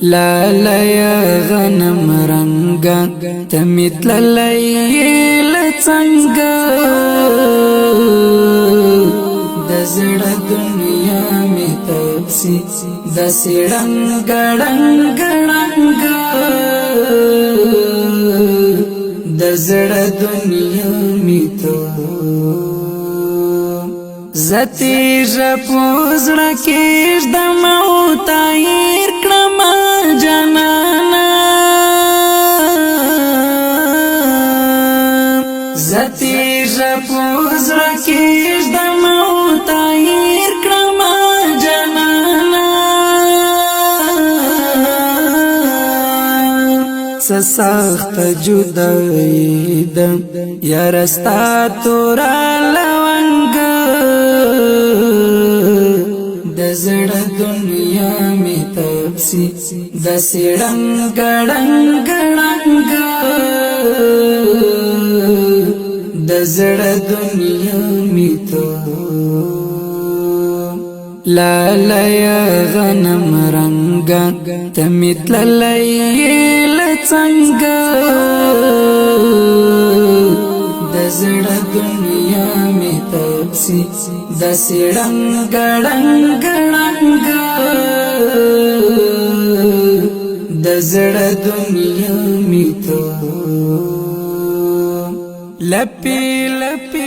لالا یا غنم رنگا تمیت لیل څنګه دزړ دنیا می تپسی دسړنګ ګړنګ ګړنګ دزړ دنیا می تو زتی ژپوزړه کې د موت ایر کړم جانانا زتی ژپوزړه کې د موت ایر کړم جانانا سخت جدائی د یارستا تورا لونګ دزړ دنیا می تپسی دسړنګ ګړنګ ګړنګ دزړ دنیا می تو لالا یا غنم رنگا تمیت لیل څنګه دزړ دنیا می تپسی دسړنګ ګړنګ ګړنګ دزړ دنیا می تو لپی لپی